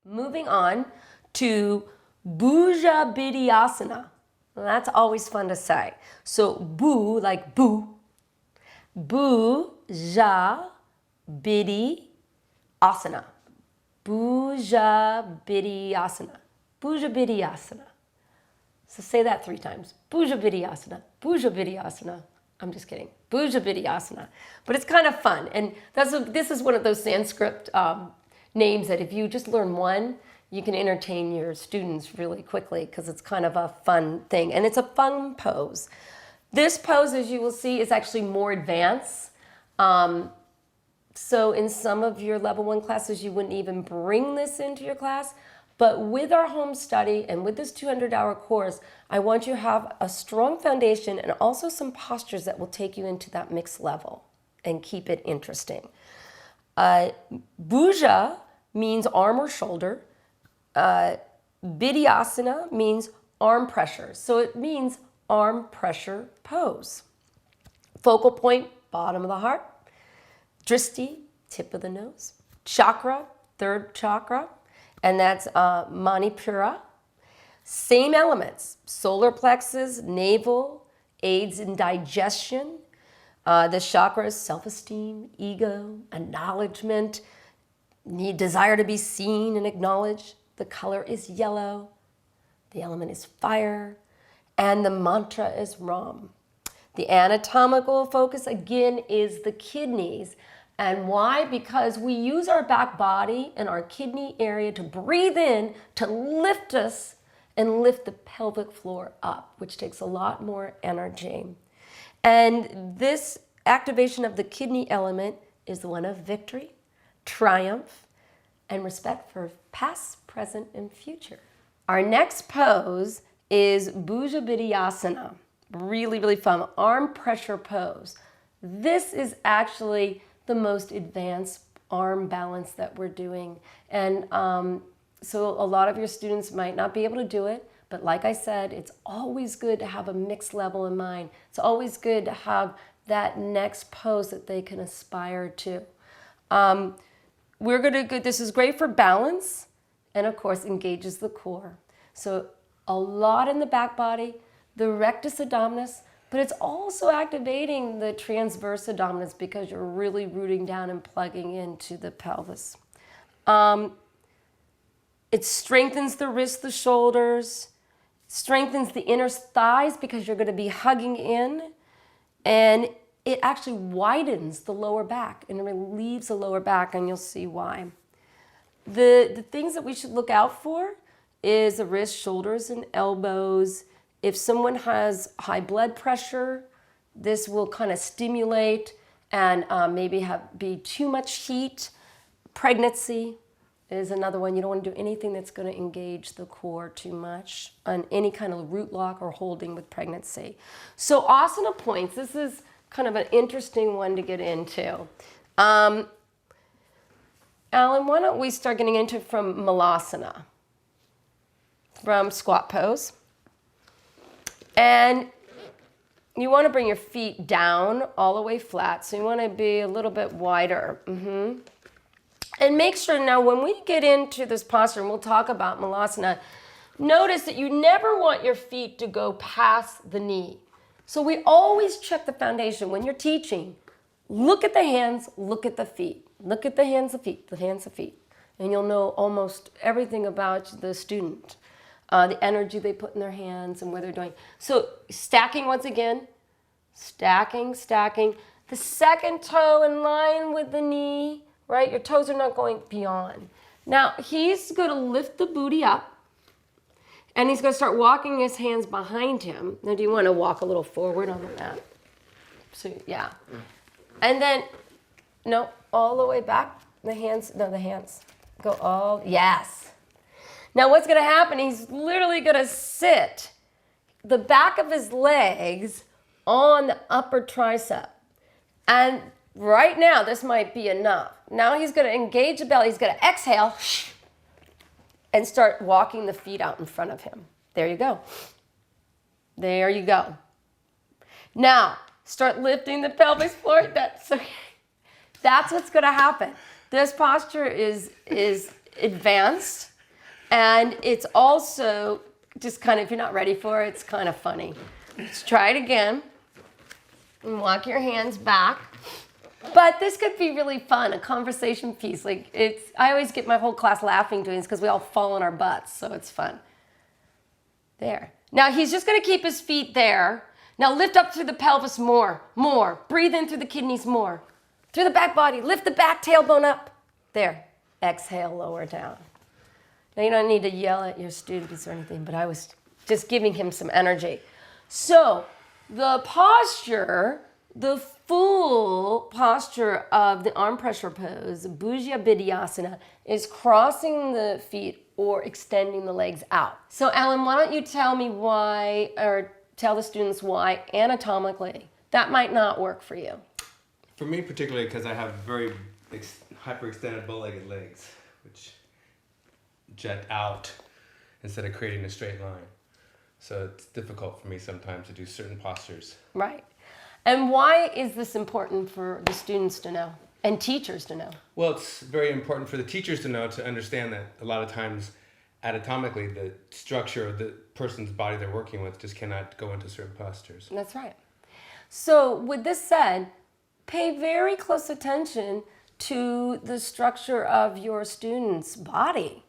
Moving on to Bhugapideasana. Well, that's always fun to say. So boo, like boo. Bhugapideasana. Bhugapideasana. Bhugapideasana. So say that 3 times. Bhugapideasana. Bhugapideasana. I'm just kidding. Bhugapideasana. But it's kind of fun. And this is one of those Sanskrit names that if you just learn one, you can entertain your students really quickly because it's kind of a fun thing. And it's a fun pose. This pose, as you will see, is actually more advanced. So in some of your level 1 classes, you wouldn't even bring this into your class. But with our home study and with this 200-hour course, I want you to have a strong foundation and also some postures that will take you into that mixed level and keep it interesting. Bhuja means arm or shoulder. Vidyasana means arm pressure. So it means arm pressure pose. Focal point, bottom of the heart. Drishti, tip of the nose. Chakra, 3rd chakra. And that's Manipura. Same elements, solar plexus, navel, aids in digestion. The chakra is self-esteem, ego, acknowledgement, desire to be seen and acknowledged. The color is yellow. The element is fire. And the mantra is Ram. The anatomical focus, again, is the kidneys. And why? Because we use our back body and our kidney area to breathe in, to lift us and lift the pelvic floor up, which takes a lot more energy. And this activation of the kidney element is the one of victory, triumph, and respect for past, present, and future. Our next pose is Bhugapideasana. Really, really fun. Arm pressure pose. This is actually the most advanced arm balance that we're doing. And so a lot of your students might not be able to do it, but like I said, it's always good to have a mixed level in mind. It's always good to have that next pose that they can aspire to. This is great for balance and of course engages the core. So a lot in the back body, the rectus abdominis, but it's also activating the transverse abdominis because you're really rooting down and plugging into the pelvis. It strengthens the wrists, the shoulders, strengthens the inner thighs because you're going to be hugging in, and it actually widens the lower back and relieves the lower back, and you'll see why. The things that we should look out for is the wrists, shoulders, and elbows. If someone has high blood pressure, this will kind of stimulate and maybe be too much heat. Pregnancy is another one. You don't want to do anything that's going to engage the core too much on any kind of root lock or holding with pregnancy. So asana points, this is kind of an interesting one to get into. Alan, why don't we start getting into from Malasana, from squat pose. And you want to bring your feet down all the way flat. So you want to be a little bit wider. And make sure now when we get into this posture, and we'll talk about Malasana, notice that you never want your feet to go past the knee. So we always check the foundation. When you're teaching, look at the hands, look at the feet. Look at the hands, the feet, the hands, the feet. And you'll know almost everything about the student. The energy they put in their hands and where they're doing. So stacking once again, stacking. The second toe in line with the knee, right? Your toes are not going beyond. Now he's going to lift the booty up and he's going to start walking his hands behind him. Now do you want to walk a little forward on the mat? So yeah. And then, no, all the way back. The hands go all, yes. Now what's going to happen, he's literally going to sit the back of his legs on the upper tricep. And right now, this might be enough. Now he's going to engage the belly. He's going to exhale and start walking the feet out in front of him. There you go. There you go. Now, start lifting the pelvic floor. That's what's going to happen. This posture is advanced. And it's also just kind of, if you're not ready for it, it's kind of funny. Let's try it again. And walk your hands back. But this could be really fun, a conversation piece. Like I always get my whole class laughing doing this because we all fall on our butts, so it's fun. There. Now he's just going to keep his feet there. Now lift up through the pelvis more. Breathe in through the kidneys more. Through the back body. Lift the back tailbone up. There. Exhale, lower down. Now you don't need to yell at your students or anything, but I was just giving him some energy. So the posture, the full posture of the arm pressure pose, Bhugapideasana, is crossing the feet or extending the legs out. So Alan, why don't you tell me why, or tell the students why anatomically that might not work for you? For me particularly, because I have very hyperextended bow-legged legs, which jet out instead of creating a straight line. So it's difficult for me sometimes to do certain postures. Right. And why is this important for the students to know and teachers to know? Well, it's very important for the teachers to know, to understand that a lot of times anatomically the structure of the person's body they're working with just cannot go into certain postures. That's right. So with this said, pay very close attention to the structure of your student's body.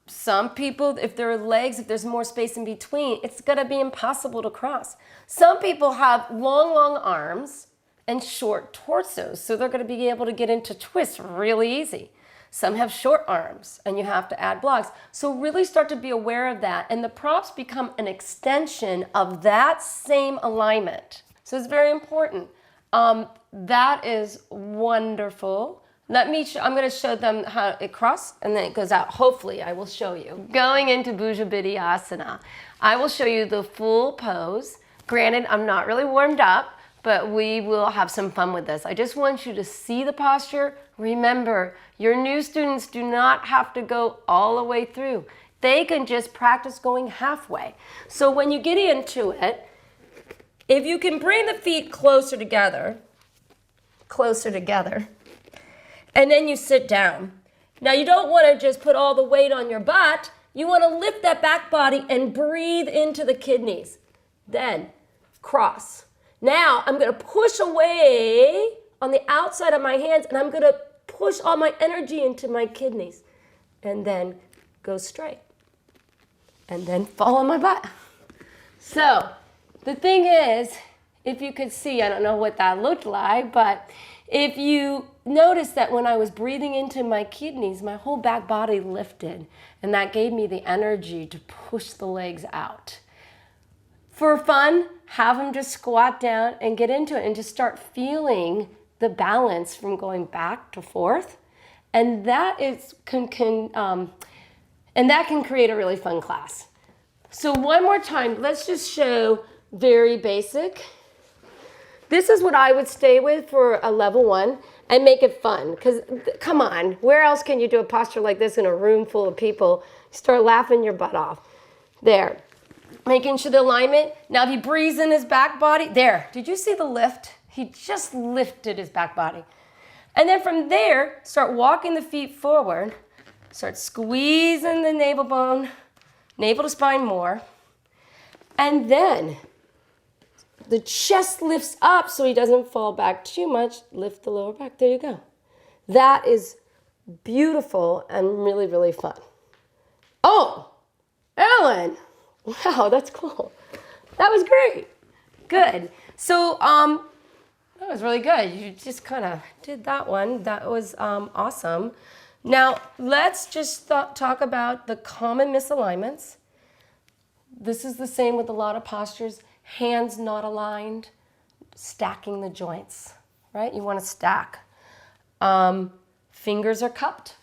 Some people, if their legs, if there's more space in between, it's going to be impossible to cross. Some people have long arms and short torsos, so they're going to be able to get into twists really easy. Some have short arms, and you have to add blocks. So really start to be aware of that, and the props become an extension of that same alignment. So it's very important. That is wonderful. I'm going to show them how it crosses and then it goes out. Hopefully, I will show you. Going into Bhugapideasana, I will show you the full pose. Granted, I'm not really warmed up, but we will have some fun with this. I just want you to see the posture. Remember, your new students do not have to go all the way through. They can just practice going halfway. So when you get into it, if you can bring the feet closer together, and then you sit down. Now you don't want to just put all the weight on your butt. You want to lift that back body and breathe into the kidneys. Then cross. Now I'm going to push away on the outside of my hands and I'm going to push all my energy into my kidneys. And then go straight. And then fall on my butt. So the thing is, if you could see, I don't know what that looked like, but if you notice that when I was breathing into my kidneys, my whole back body lifted, and that gave me the energy to push the legs out. For fun, have them just squat down and get into it and just start feeling the balance from going back to forth. And that can create a really fun class. So one more time, let's just show very basic. This is what I would stay with for a level 1 and make it fun. Because come on, where else can you do a posture like this in a room full of people? Start laughing your butt off. There. Making sure the alignment. Now if he breathes in his back body, there. Did you see the lift? He just lifted his back body. And then from there, start walking the feet forward. Start squeezing the navel bone, navel to spine more. And then the chest lifts up so he doesn't fall back too much. Lift the lower back. There you go. That is beautiful and really, really fun. Oh, Ellen. Wow, that's cool. That was great. Good. So that was really good. You just kind of did that one. That was awesome. Now, let's just talk about the common misalignments. This is the same with a lot of postures. Hands not aligned, stacking the joints, right? You want to stack. Fingers are cupped.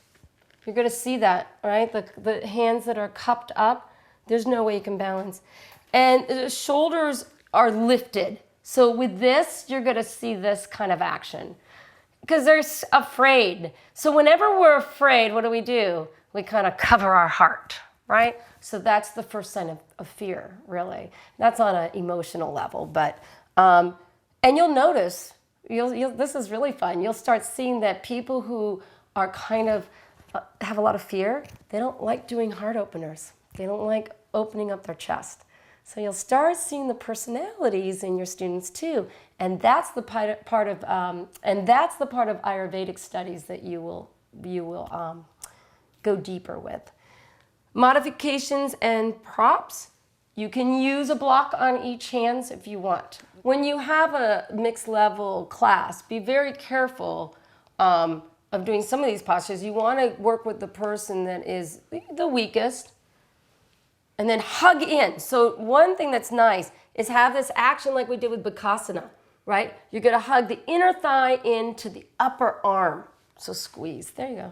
You're going to see that, right? The hands that are cupped up, there's no way you can balance. And the shoulders are lifted. So with this, you're going to see this kind of action because they're afraid. So whenever we're afraid, what do? We kind of cover our heart, right? So that's the first sign of fear, really. That's on an emotional level, but and you'll notice, this is really fun. You'll start seeing that people who are kind of have a lot of fear, they don't like doing heart openers. They don't like opening up their chest. So you'll start seeing the personalities in your students too, and that's the part of Ayurvedic studies that you will go deeper with. Modifications and props. You can use a block on each hand if you want. When you have a mixed level class, be very careful of doing some of these postures. You want to work with the person that is the weakest, and then hug in. So one thing that's nice is have this action like we did with Bhugapideasana, right? You're gonna hug the inner thigh into the upper arm. So squeeze, there you go.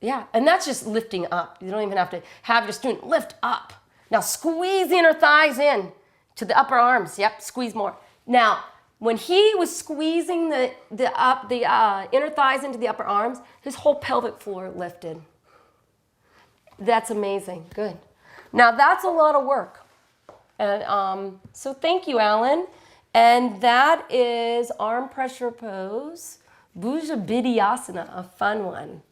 Yeah, and that's just lifting up. You don't even have to have your student lift up. Now squeeze the inner thighs in to the upper arms. Yep, squeeze more. Now, when he was squeezing the inner thighs into the upper arms, his whole pelvic floor lifted. That's amazing. Good. Now that's a lot of work. And so thank you, Alan. And that is arm pressure pose, Bhugapideasana, a fun one.